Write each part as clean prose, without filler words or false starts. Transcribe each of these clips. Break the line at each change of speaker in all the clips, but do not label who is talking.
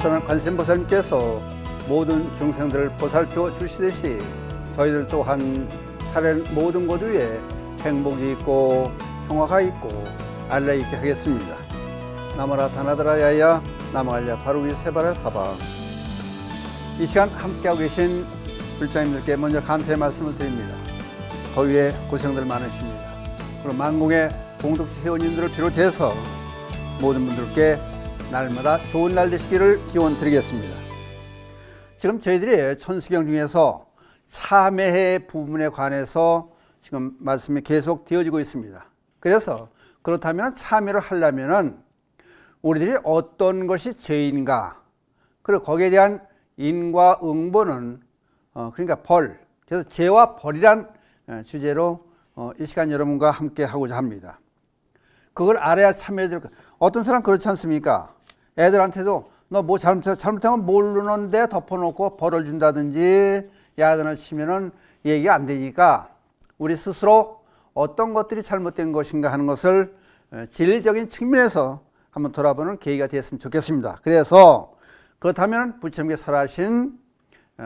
관세음보살님께서 모든 중생들을 보살펴 주시듯이 저희들 또한 살아있는 모든 것 위에 행복이 있고 평화가 있고 안락 있게 하겠습니다. 나무라 다나드라 야야 나무알야 바루위 세바라 사바. 이 시간 함께하고 계신 불자님들께 먼저 감사의 말씀을 드립니다. 더위에 고생들 많으십니다. 그리고 만공의 공덕지 회원님들을 비롯해서 모든 분들께 날마다 좋은 날 되시기를 기원 드리겠습니다. 지금 저희들이 천수경 중에서 참회의 부분에 관해서 지금 말씀이 계속 되어지고 있습니다. 그래서 그렇다면 참회를 하려면은 우리들이 어떤 것이 죄인가, 그리고 거기에 대한 인과 응보는 그러니까 벌, 그래서 죄와 벌이란 주제로 이 시간 여러분과 함께 하고자 합니다. 그걸 알아야 참회될 거. 어떤 사람 그렇지 않습니까? 애들한테도 너 뭐 잘못하면 모르는데 덮어놓고 벌을 준다든지 야단을 치면은 얘기가 안 되니까 우리 스스로 어떤 것들이 잘못된 것인가 하는 것을 진리적인 측면에서 한번 돌아보는 계기가 되었으면 좋겠습니다. 그래서 그렇다면 부처님께 설하신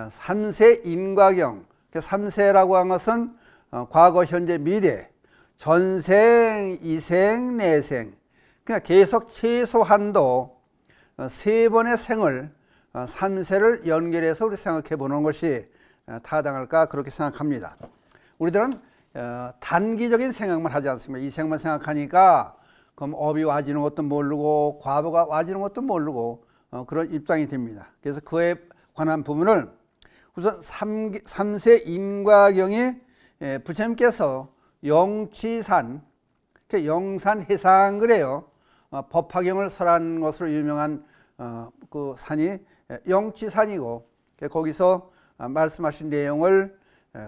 삼세 인과경, 삼세라고 한 것은 과거, 현재, 미래, 전생, 이생, 내생, 그냥 계속 최소한도 세 번의 생을 삼세를 연결해서 우리 생각해 보는 것이 타당할까 그렇게 생각합니다. 우리들은 단기적인 생각만 하지 않습니다. 이 생만 생각하니까 그럼 업이 와지는 것도 모르고 과보가 와지는 것도 모르고 그런 입장이 됩니다. 그래서 그에 관한 부분을 우선 삼세 인과경이 부처님께서 영취산, 영산 해상그래요. 법화경을 설한 것으로 유명한 그 산이 영취산이고 거기서 말씀하신 내용을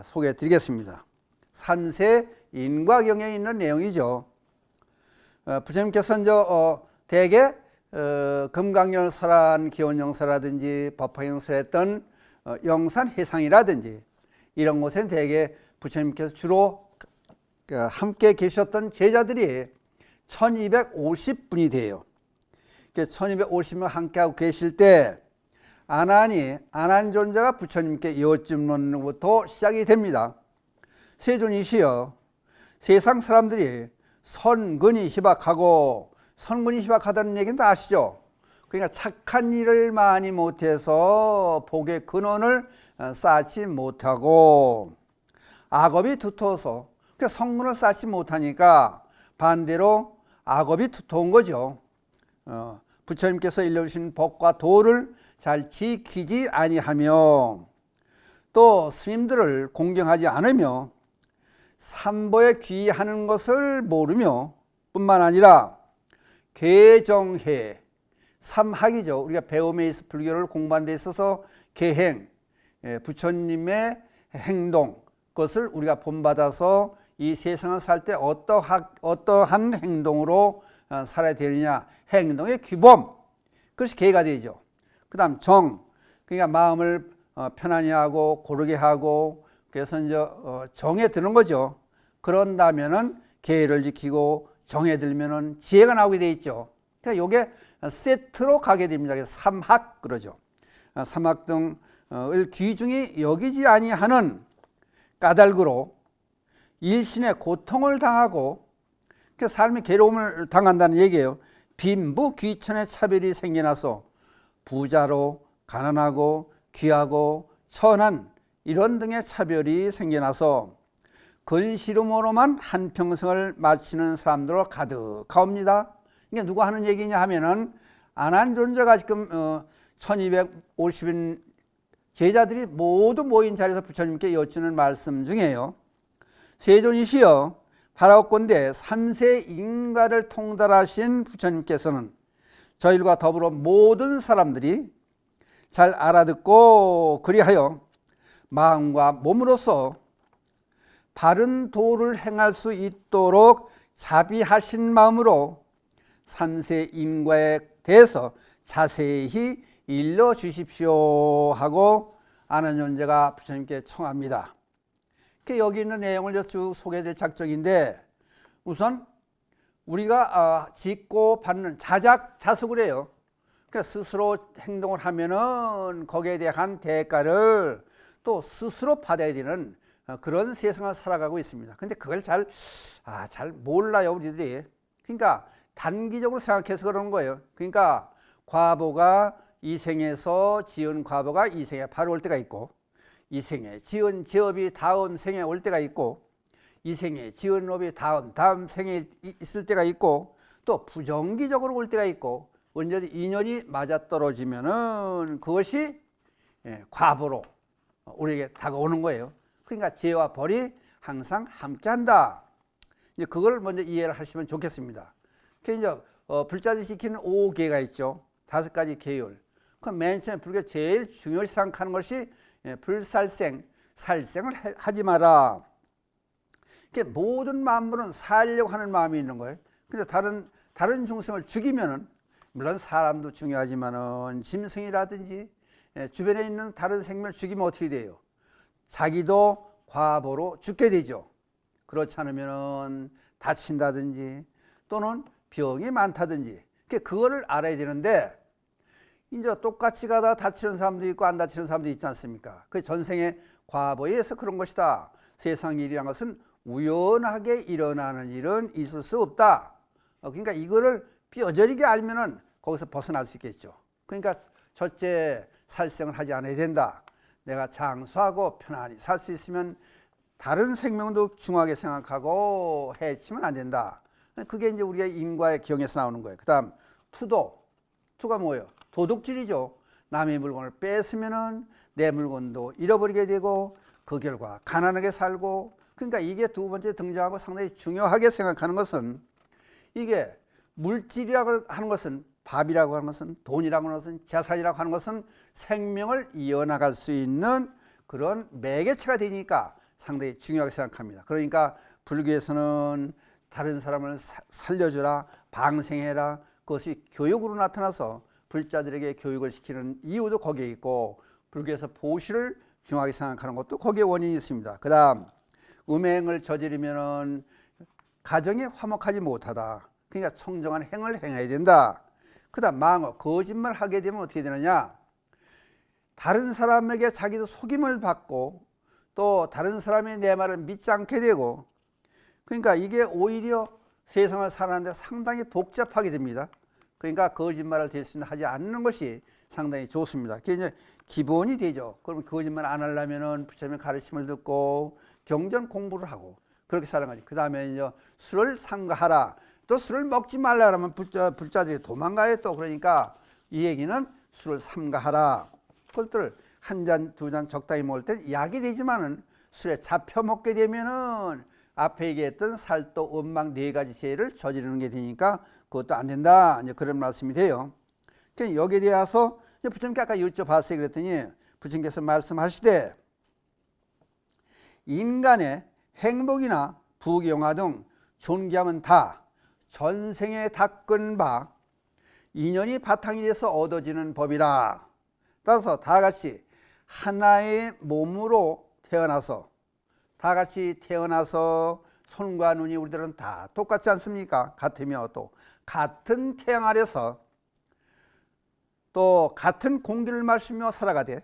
소개해 드리겠습니다. 삼세 인과경에 있는 내용이죠. 부처님께서 이제 대개 금강경을 설한 기원영서라든지 법화경을 설했던 영산 해상이라든지 이런 곳엔 대개 부처님께서 주로 함께 계셨던 제자들이 1250분이 돼요. 1250명 함께하고 계실 때 아난존자가 부처님께 여쭙는부터 시작이 됩니다. 세존이시여, 세상 사람들이 선근이 희박하고, 선근이 희박하다는 얘기는 다 아시죠? 그러니까 착한 일을 많이 못해서 복의 근원을 쌓지 못하고, 악업이 두터워서 선근을 쌓지 못하니까 반대로 악업이 두터운 거죠. 부처님께서 일러주신 법과 도를 잘 지키지 아니하며 또 스님들을 공경하지 않으며 삼보에 귀의하는 것을 모르며 뿐만 아니라 계정해, 삼학이죠. 우리가 배움에 있어 불교를 공부하는 데 있어서 계행, 부처님의 행동, 그것을 우리가 본받아서 이 세상을 살 때 어떠한 행동으로 살아야 되느냐, 행동의 규범, 그것이 계가 되죠. 그 다음 정, 그러니까 마음을 편안히 하고 고르게 하고, 그래서 이제 정에 드는 거죠. 그런다면은 계를 지키고 정에 들면은 지혜가 나오게 돼 있죠. 그러니까 이게 세트로 가게 됩니다. 그래서 삼학 그러죠. 삼학 등을 귀중히 여기지 아니하는 까닭으로 일신의 고통을 당하고 삶의 괴로움을 당한다는 얘기예요. 빈부 귀천의 차별이 생겨나서 부자로 가난하고 귀하고 천한 이런 등의 차별이 생겨나서 근시름으로만 한평생을 마치는 사람들로 가득하옵니다. 이게 누가 하는 얘기냐 하면은 아난존자가 지금 1250인 제자들이 모두 모인 자리에서 부처님께 여쭈는 말씀 중에요. 세존이시여, 바라옵건대 삼세 인과를 통달하신 부처님께서는 저희들과 더불어 모든 사람들이 잘 알아듣고 그리하여 마음과 몸으로서 바른 도를 행할 수 있도록 자비하신 마음으로 삼세 인과에 대해서 자세히 일러주십시오 하고 아난존자가 부처님께 청합니다. 여기 있는 내용을 쭉 소개될 작정인데, 우선 우리가 짓고 받는 자작자숙을 해요. 그러니까 스스로 행동을 하면은 거기에 대한 대가를 또 스스로 받아야 되는 그런 세상을 살아가고 있습니다. 근데 그걸 잘 몰라요, 우리들이. 그러니까 단기적으로 생각해서 그러는 거예요. 그러니까 과보가 이 생에서 지은 과보가 이 생에 바로 올 때가 있고, 이 생에 지은 제업이 다음 생에 올 때가 있고, 이 생에 지은 업이 다음 생에 있을 때가 있고, 또 부정기적으로 올 때가 있고, 언제든 인연이 맞아떨어지면은 그것이 과보로 우리에게 다가오는 거예요. 그러니까 죄와 벌이 항상 함께한다. 이제 그걸 먼저 이해를 하시면 좋겠습니다. 이제 불자들이 지키는 5계가 있죠. 5가지 계율. 그럼 맨 처음에 불교 제일 중요히 생각하는 것이 불살생, 살생을 하지 마라. 모든 만물은 살려고 하는 마음이 있는 거예요. 근데 다른 중생을 죽이면은, 물론 사람도 중요하지만은 짐승이라든지 주변에 있는 다른 생명을 죽이면 어떻게 돼요? 자기도 과보로 죽게 되죠. 그렇지 않으면은 다친다든지 또는 병이 많다든지, 그거를 알아야 되는데, 이제 똑같이 가다 다치는 사람도 있고 안 다치는 사람도 있지 않습니까? 그 전생의 과보에 의해서 그런 것이다. 세상 일이란 것은 우연하게 일어나는 일은 있을 수 없다. 그러니까 이거를 뼈저리게 알면은 거기서 벗어날 수 있겠죠. 그러니까 첫째, 살생을 하지 않아야 된다. 내가 장수하고 편안히 살 수 있으면 다른 생명도 중하게 생각하고 해치면 안 된다. 그게 이제 우리가 인과의 경에서 나오는 거예요. 그 다음 투가 뭐예요? 도둑질이죠. 남의 물건을 뺏으면은 내 물건도 잃어버리게 되고 그 결과 가난하게 살고, 그러니까 이게 두 번째 등장하고 상당히 중요하게 생각하는 것은, 이게 물질이라고 하는 것은, 밥이라고 하는 것은, 돈이라고 하는 것은, 재산이라고 하는 것은 생명을 이어나갈 수 있는 그런 매개체가 되니까 상당히 중요하게 생각합니다. 그러니까 불교에서는 다른 사람을 살려주라, 방생해라, 그것이 교육으로 나타나서 불자들에게 교육을 시키는 이유도 거기에 있고, 불교에서 보시를 중요하게 생각하는 것도 거기에 원인이 있습니다. 그 다음 음행을 저지르면 가정이 화목하지 못하다. 그러니까 청정한 행을 행해야 된다. 그 다음 망어, 거짓말 하게 되면 어떻게 되느냐, 다른 사람에게 자기도 속임을 받고 또 다른 사람이 내 말을 믿지 않게 되고, 그러니까 이게 오히려 세상을 살아가는데 상당히 복잡하게 됩니다. 그러니까 거짓말을 대신 하지 않는 것이 상당히 좋습니다. 그게 이제 기본이 되죠. 그럼 거짓말 안 하려면은 부처님의 가르침을 듣고 경전 공부를 하고 그렇게 살아가죠. 그 다음에 이제 술을 삼가하라. 또 술을 먹지 말라 그러면 불자들이 도망가요. 또 그러니까 이 얘기는 술을 삼가하라. 그것들 한 잔, 두 잔 적당히 먹을 땐 약이 되지만은 술에 잡혀 먹게 되면은 앞에 얘기했던 살도, 음망 4가지 죄를 저지르는 게 되니까 그것도 안 된다. 이제 그런 말씀이 돼요. 그러니까 여기에 대해서 부처님께 아까 여쭤봤어요. 그랬더니 부처님께서 말씀하시되, 인간의 행복이나 부귀영화 등 존귀함은 다 전생에 닦은 바 인연이 바탕이 돼서 얻어지는 법이라. 따라서 다 같이 하나의 몸으로 태어나서, 다 같이 태어나서 손과 눈이 우리들은 다 똑같지 않습니까? 같으며 또 같은 태양 아래서 또 같은 공기를 마시며 살아가되,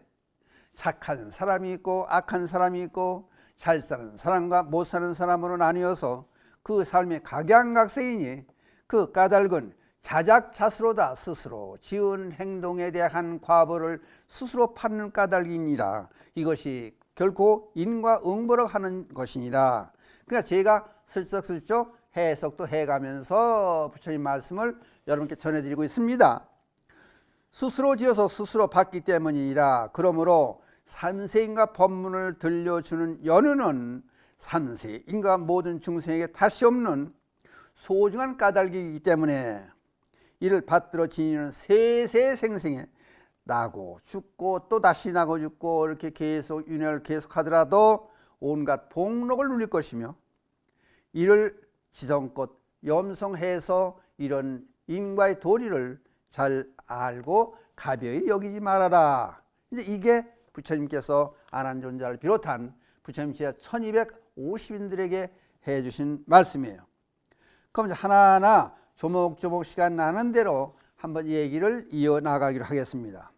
착한 사람이 있고 악한 사람이 있고 잘 사는 사람과 못 사는 사람으로 나뉘어서 그 삶이 각양각색이니 그 까닭은 자작자수로다. 스스로 지은 행동에 대한 과보를 스스로 받는 까닭이니라. 이것이 결코 인과 응보를 하는 것이니라. 그러니까 제가 슬쩍슬쩍 해석도 해가면서 부처님 말씀을 여러분께 전해드리고 있습니다. 스스로 지어서 스스로 받기 때문이라. 그러므로 삼세인과 법문을 들려주는 연우는 삼세인과 모든 중생에게 다시 없는 소중한 까닭이기 때문에 이를 받들어 지니는 세세생생에 나고 죽고 또 다시 나고 죽고 이렇게 계속 윤회를 계속하더라도 온갖 복록을 누릴 것이며, 이를 지성껏 염성해서 이런 인과의 도리를 잘 알고 가벼이 여기지 말아라. 이제 이게 부처님께서 안한존자를 비롯한 부처님 제자 1250인들에게 해주신 말씀이에요. 그럼 이제 하나하나 조목조목 시간 나는 대로 한번 얘기를 이어나가기로 하겠습니다.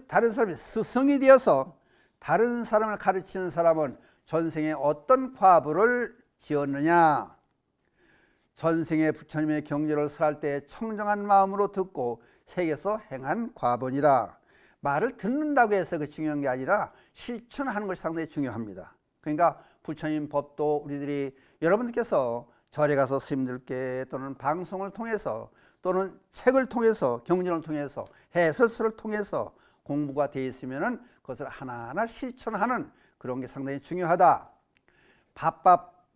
다른 사람이 스승이 되어서 다른 사람을 가르치는 사람은 전생에 어떤 과부를 지었느냐? 전생에 부처님의 경전을 설할 때 청정한 마음으로 듣고 새겨서 행한 과본이라. 말을 듣는다고 해서 그 중요한 게 아니라 실천하는 것이 상당히 중요합니다. 그러니까 부처님 법도 우리들이 여러분들께서 절에 가서 스님들께 또는 방송을 통해서 또는 책을 통해서 경전을 통해서 해설서를 통해서 공부가 되어 있으면은 그것을 하나하나 실천하는 그런 게 상당히 중요하다.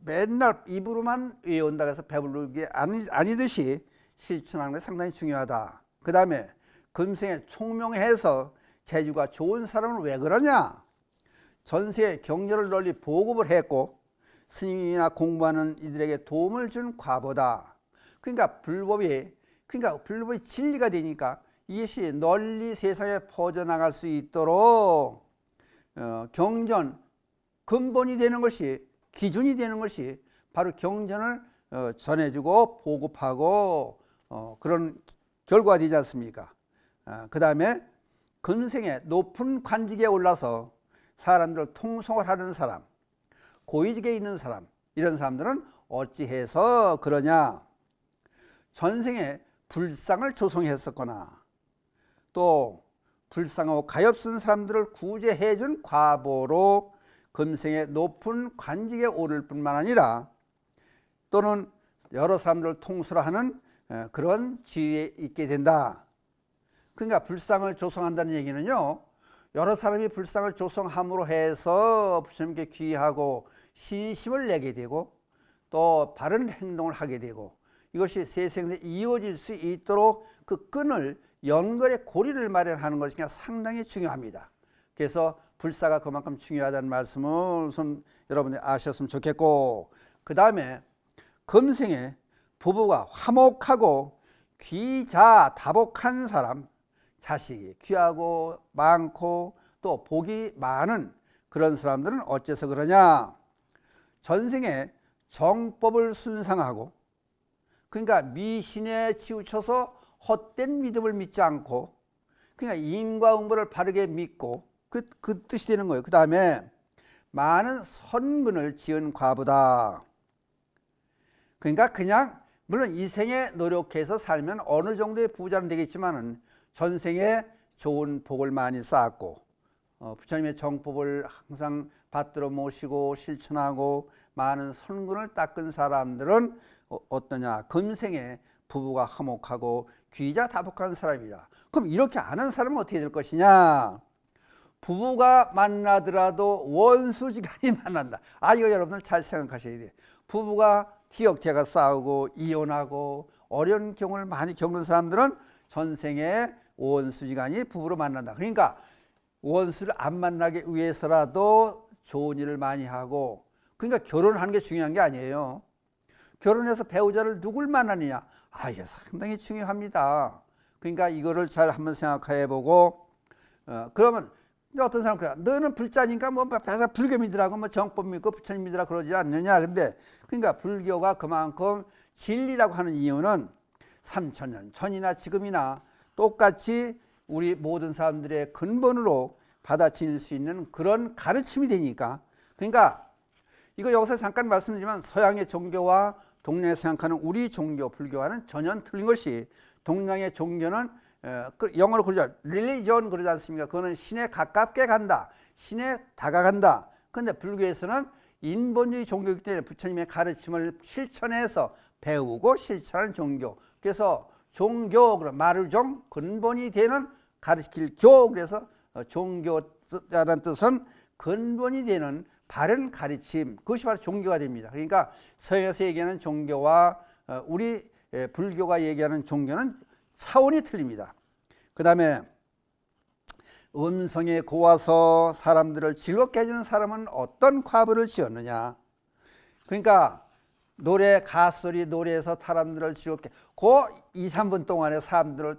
맨날 입으로만 외운다고 해서 배부르게 아니듯이 실천하는 것이 상당히 중요하다. 그 다음에 금생에 총명해서 재주가 좋은 사람은 왜 그러냐? 전세에 경전을 널리 보급을 했고 스님이나 공부하는 이들에게 도움을 준 과보다. 그러니까 불법이 진리가 되니까 이것이 널리 세상에 퍼져나갈 수 있도록 경전 근본이 되는 것이, 기준이 되는 것이 바로 경전을 전해주고 보급하고 그런 결과가 되지 않습니까? 그 다음에 금생에 높은 관직에 올라서 사람들을 통솔을 하는 사람, 고위직에 있는 사람, 이런 사람들은 어찌해서 그러냐? 전생에 불상을 조성했었거나 또 불쌍하고 가엾은 사람들을 구제해 준 과보로 금생에 높은 관직에 오를 뿐만 아니라 또는 여러 사람들을 통솔하는 그런 지위에 있게 된다. 그러니까 불상을 조성한다는 얘기는요, 여러 사람이 불상을 조성함으로 해서 부처님께 귀하고 신심을 내게 되고 또 바른 행동을 하게 되고 이것이 세상에 이어질 수 있도록 그 끈을 연결의 고리를 마련하는 것이 상당히 중요합니다. 그래서 불사가 그만큼 중요하다는 말씀을 우선 여러분이 아셨으면 좋겠고, 그 다음에 금생에 부부가 화목하고 귀자 다복한 사람, 자식이 귀하고 많고 또 복이 많은 그런 사람들은 어째서 그러냐? 전생에 정법을 순상하고, 그러니까 미신에 치우쳐서 헛된 믿음을 믿지 않고, 그러니까 인과응보를 바르게 믿고 그 뜻이 되는 거예요. 그 다음에 많은 선근을 지은 과보다. 그러니까 그냥 물론 이 생에 노력해서 살면 어느 정도의 부자는 되겠지만은 전생에 좋은 복을 많이 쌓았고 부처님의 정법을 항상 받들어 모시고 실천하고 많은 선근을 닦은 사람들은 어떠냐? 금생에 부부가 화목하고 귀자 다복한 사람이라. 그럼 이렇게 안 한 사람은 어떻게 될 것이냐? 부부가 만나더라도 원수지간이 만난다. 이거 여러분들 잘 생각하셔야 돼요. 부부가 티격태격 싸우고 이혼하고 어려운 경우를 많이 겪는 사람들은 전생에 원수지간이 부부로 만난다. 그러니까 원수를 안 만나기 위해서라도 좋은 일을 많이 하고, 그러니까 결혼하는 게 중요한 게 아니에요. 결혼해서 배우자를 누굴 만나느냐? 이게 상당히 중요합니다. 그러니까 이거를 잘 한번 생각해 보고, 그러면 어떤 사람은 그래, 너는 불자니까 뭐 불교 믿으라고 뭐 정법 믿고 부처님 믿으라 그러지 않느냐? 근데 그러니까 불교가 그만큼 진리라고 하는 이유는 3000년 전이나 지금이나 똑같이 우리 모든 사람들의 근본으로 받아들일 수 있는 그런 가르침이 되니까. 그러니까 이거 여기서 잠깐 말씀드리면 서양의 종교와 동양에 생각하는 우리 종교 불교와는 전혀 틀린 것이, 동양의 종교는 영어로 그러죠. 릴리전 그러지 않습니까? 그거는 신에 가깝게 간다. 신에 다가간다. 그런데 불교에서는 인본주의 종교이기 때문에 부처님의 가르침을 실천해서 배우고 실천하는 종교. 그래서 종교, 마르종, 근본이 되는 가르칠 교. 그래서 종교라는 뜻은 근본이 되는 바른 가르침, 그것이 바로 종교가 됩니다. 그러니까 서양에서 얘기하는 종교와 우리 불교가 얘기하는 종교는 차원이 틀립니다. 그 다음에 음성에 고와서 사람들을 즐겁게 해주는 사람은 어떤 과부를 지었느냐? 그러니까 가수들이 노래해서 사람들을 즐겁게, 그 2, 3분 동안에 사람들을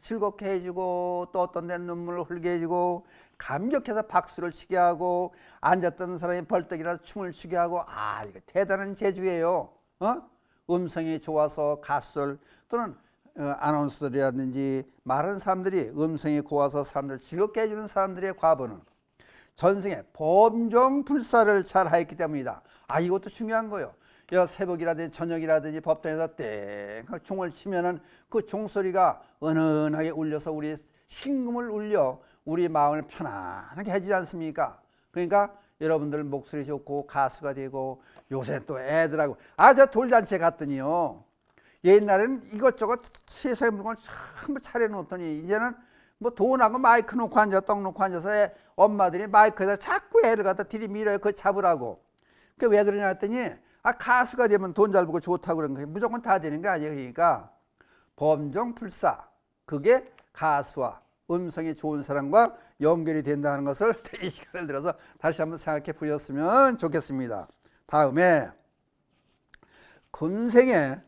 즐겁게 해주고 또 어떤 데는 눈물을 흘게 해주고 감격해서 박수를 치게 하고 앉았던 사람이 벌떡이라서 춤을 추게 하고, 이거 대단한 재주예요. 음성이 좋아서 가수들 또는 아나운서들이라든지 많은 사람들이 음성이 고와서 사람들을 즐겁게 해주는 사람들의 과보는 전생에 범종불사를 잘 하였기 때문이다. 이것도 중요한 거예요. 새벽이라든지 저녁이라든지 법당에서 땡 종을 치면은 그 종소리가 은은하게 울려서 우리 심금을 울려 우리 마음을 편안하게 해주지 않습니까? 그러니까 여러분들 목소리 좋고 가수가 되고, 요새 또 애들하고 저 돌잔치에 갔더니요, 옛날에는 이것저것 세상의 물건을 전부 차려놓더니 이제는 뭐 돈하고 마이크 놓고 앉아, 떡 놓고 앉아서 엄마들이 마이크에다 자꾸 애를 갖다 들이밀어요. 그거 잡으라고. 그 왜 그러냐 했더니 가수가 되면 돈 잘 벌고 좋다고 그런 거예요. 무조건 다 되는 거 아니에요. 그러니까 범종불사, 그게 가수와 음성이 좋은 사람과 연결이 된다는 것을 이 시간을 들어서 다시 한번 생각해 보셨으면 좋겠습니다. 다음에 금생에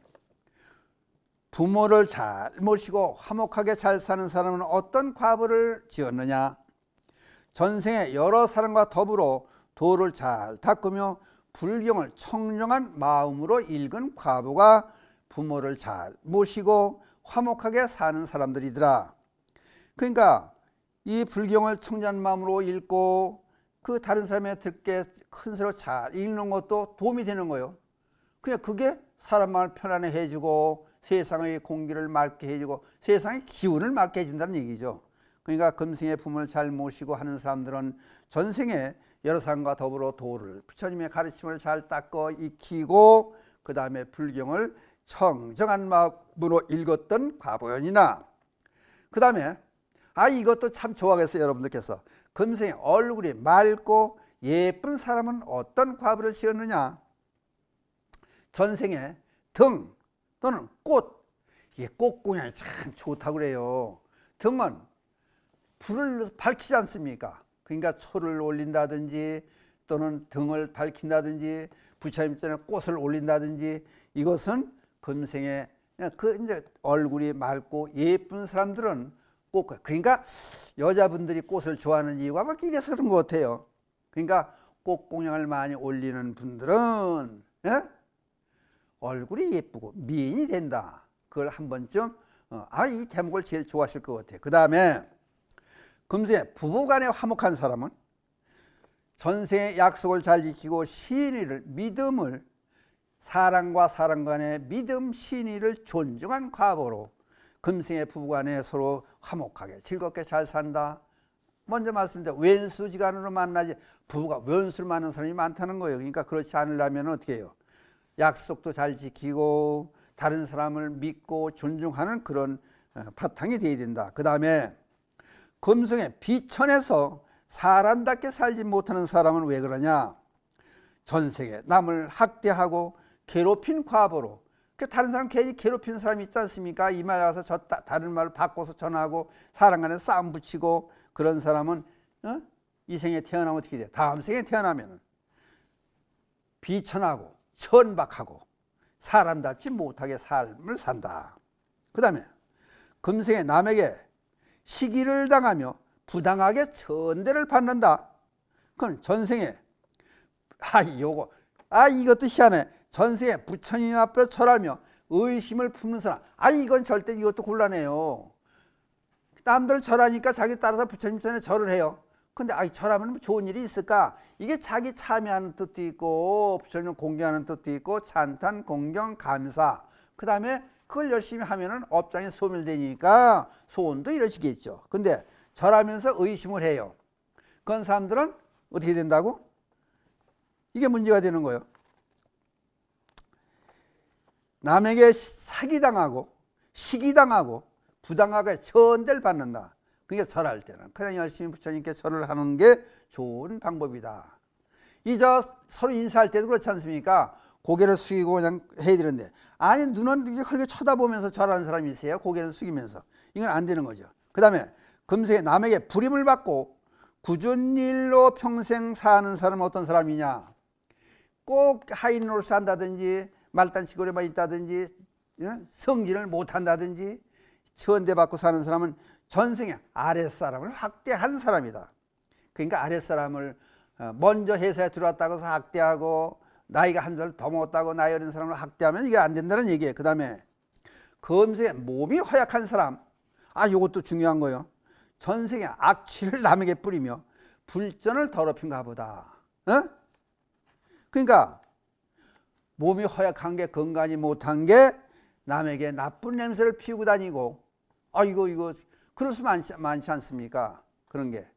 부모를 잘 모시고 화목하게 잘 사는 사람은 어떤 과보를 지었느냐? 전생에 여러 사람과 더불어 도를 잘 닦으며 불경을 청정한 마음으로 읽은 과보가 부모를 잘 모시고 화목하게 사는 사람들이더라. 그러니까 이 불경을 청정한 마음으로 읽고 그 다른 사람의 듣게 큰 소리로 잘 읽는 것도 도움이 되는 거예요. 그냥 그게 사람 마음을 편안해 해주고 세상의 공기를 맑게 해주고 세상의 기운을 맑게 해준다는 얘기죠. 그러니까 금생에 부모를 잘 모시고 하는 사람들은 전생에 여러 사람과 더불어 도를, 부처님의 가르침을 잘 닦아 익히고 그 다음에 불경을 청정한 마음으로 읽었던 과보연이나, 그 다음에 이것도 참 좋아하겠어요. 여러분들께서 금생에 얼굴이 맑고 예쁜 사람은 어떤 과보를 지었느냐? 전생에 등 또는 꽃, 이게 꽃공양이 참 좋다고 그래요. 등은 불을 밝히지 않습니까? 그러니까 초를 올린다든지 또는 등을 밝힌다든지 부처님 전에 꽃을 올린다든지, 이것은 금생에 이제 얼굴이 맑고 예쁜 사람들은 꽃, 그러니까 여자분들이 꽃을 좋아하는 이유가 막 이래서 그런 것 같아요. 그러니까 꽃공양을 많이 올리는 분들은 얼굴이 예쁘고 미인이 된다. 그걸 한 번쯤 이 대목을 제일 좋아하실 것 같아요. 그 다음에 금생에 부부간에 화목한 사람은 전생의 약속을 잘 지키고 신의를, 믿음을, 사랑과 사랑 간의 믿음, 신의를 존중한 과보로 금생의 부부간에 서로 화목하게 즐겁게 잘 산다. 먼저 말씀드린 왼수지간으로 만나지 부부가 왼수를 만나는 사람이 많다는 거예요. 그러니까 그렇지 않으려면 어떻게 해요? 약속도 잘 지키고 다른 사람을 믿고 존중하는 그런 바탕이 되어야 된다. 그 다음에 금생에 비천해서 사람답게 살지 못하는 사람은 왜 그러냐? 전생에 남을 학대하고 괴롭힌 과보로, 다른 사람 괜히 괴롭히는 사람이 있지 않습니까? 이 말 와서 다른 말을 바꿔서 전하고 사람 간에 싸움 붙이고 그런 사람은 이 생에 태어나면 어떻게 돼? 다음 생에 태어나면 비천하고 천박하고 사람답지 못하게 삶을 산다. 그 다음에 금생에 남에게 시기를 당하며 부당하게 천대를 받는다. 그건 전생에 이것도 희한해. 전생에 부처님 앞에 절하며 의심을 품는 사람, 이건 절대, 이것도 곤란해요. 남들 절하니까 자기 따라서 부처님 전에 절을 해요. 근데 절하면 좋은 일이 있을까? 이게 자기 참여하는 뜻도 있고 부처님 공경하는 뜻도 있고 찬탄, 공경, 감사, 그 다음에 그걸 열심히 하면은 업장이 소멸되니까 소원도 이루어지겠죠. 근데 절하면서 의심을 해요. 그런 사람들은 어떻게 된다고? 이게 문제가 되는 거예요. 남에게 사기당하고 시기당하고 부당하게 천대를 받는다. 그게 절할 때는 그냥 열심히 부처님께 절을 하는 게 좋은 방법이다. 서로 인사할 때도 그렇지 않습니까? 고개를 숙이고 그냥 해야 되는데, 눈은 이렇게 헐게 쳐다보면서 절하는 사람이 있어요. 고개를 숙이면서. 이건 안 되는 거죠. 그 다음에 금생에 남에게 불임을 받고 굳은 일로 평생 사는 사람은 어떤 사람이냐? 꼭 하인 노릇을 한다든지 말단치거리만 있다든지 성질을 못한다든지 천대받고 사는 사람은 전생에 아랫사람을 학대한 사람이다. 그러니까 아랫사람을 먼저 회사에 들어왔다고 해서 학대하고 나이가 한 살 더 먹었다고 나이 어린 사람을 학대하면 이게 안 된다는 얘기예요. 그 다음에 검색에 몸이 허약한 사람, 이것도 중요한 거예요. 전생에 악취를 남에게 뿌리며 불전을 더럽힌가 보다. 그러니까 몸이 허약한 게, 건강이 못한 게 남에게 나쁜 냄새를 피우고 다니고, 이거 그럴 수 많지 않습니까? 그런 게.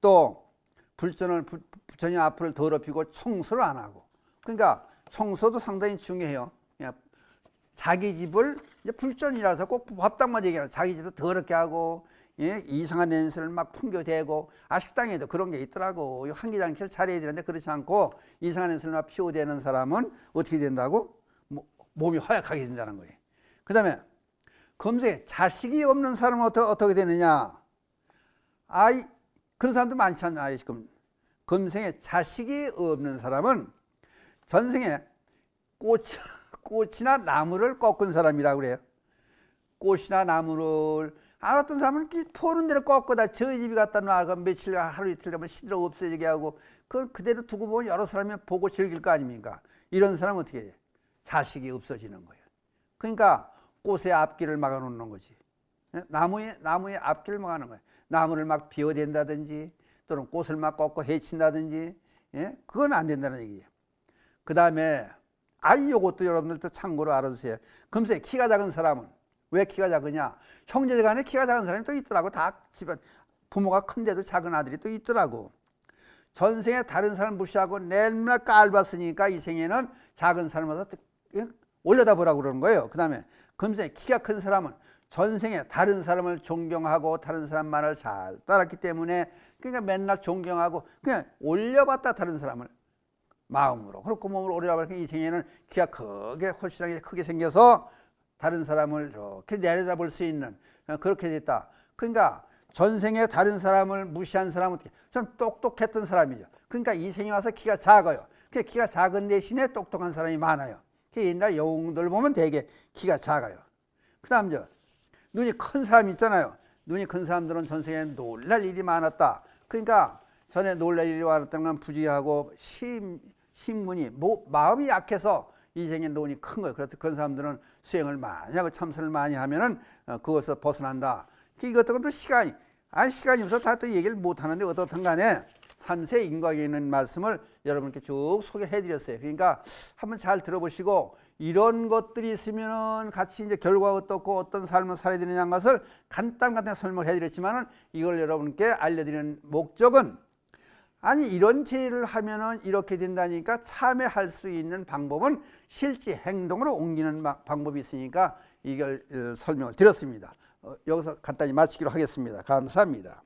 또 부처님 앞을 더럽히고 청소를 안 하고. 그러니까 청소도 상당히 중요해요. 그냥 자기 집을 이제 불전이라서 꼭 법당만 얘기하는, 자기 집도 더럽게 하고, 이상한 냄새를 막 풍겨대고, 식당에도 그런 게 있더라고. 환기장치를 잘해야 되는데 그렇지 않고 이상한 냄새를 막 피워대는 사람은 어떻게 된다고? 몸이 허약하게 된다는 거예요. 그 다음에 검색에 자식이 없는 사람은 어떻게 되느냐? 그런 사람도 많지 않나요? 지금 검색에 자식이 없는 사람은 전생에 꽃이나 나무를 꺾은 사람이라고 그래요. 꽃이나 나무를, 어떤 사람은 포는 대로 꺾어다 저희 집에 갖다 놔, 며칠 하루 이틀 가면 시들어 없어지게 하고, 그걸 그대로 두고 보면 여러 사람이 보고 즐길 거 아닙니까? 이런 사람은 어떻게 해요? 자식이 없어지는 거예요. 그러니까 꽃의 앞길을 막아놓는 거지. 나무의 앞길을 막아놓는 거예요. 나무를 막 비워댄다든지 또는 꽃을 막 꺾어 해친다든지, 그건 안 된다는 얘기예요. 그 다음에 요것도 여러분들도 참고로 알아두세요. 금세 키가 작은 사람은 왜 키가 작으냐? 형제들 간에 키가 작은 사람이 또 있더라고. 다 집안 부모가 큰데도 작은 아들이 또 있더라고. 전생에 다른 사람 무시하고 맨날 깔봤으니까 이 생에는 작은 사람마다 올려다보라고 그러는 거예요. 그 다음에 금세 키가 큰 사람은 전생에 다른 사람을 존경하고 다른 사람 말을 잘 따랐기 때문에, 그러니까 맨날 존경하고 그냥 올려봤다, 다른 사람을 마음으로. 그렇고 몸으로 올려다보니까 이 생에는 키가 훨씬 크게 생겨서 다른 사람을 이렇게 내려다볼 수 있는, 그렇게 됐다. 그러니까 전생에 다른 사람을 무시한 사람은 좀 똑똑했던 사람이죠. 그러니까 이 생에 와서 키가 작아요. 키가 작은 대신에 똑똑한 사람이 많아요. 옛날 영웅들 보면 되게 키가 작아요. 그 다음 눈이 큰 사람 있잖아요. 눈이 큰 사람들은 전생에 놀랄 일이 많았다. 그러니까 전에 놀랄 일이 많았다는 건 부지하고 신문이 마음이 약해서 이 생에 눈이 큰 거예요. 그래서 그런 사람들은 수행을 많이 하고 참선을 많이 하면은 그것에서 벗어난다. 이것도 또 시간이 없어서 다 또 얘기를 못 하는데, 어떻든 간에 3세 인과에 있는 말씀을 여러분께 쭉 소개해 드렸어요. 그러니까 한번 잘 들어보시고, 이런 것들이 있으면 같이 이제 결과가 어떻고 어떤 삶을 살아야 되느냐는 것을 간단하게 설명을 해 드렸지만은, 이걸 여러분께 알려드리는 목적은, 이런 죄를 하면은 이렇게 된다니까 참회할 수 있는 방법은 실제 행동으로 옮기는 방법이 있으니까 이걸 설명을 드렸습니다. 여기서 간단히 마치기로 하겠습니다. 감사합니다.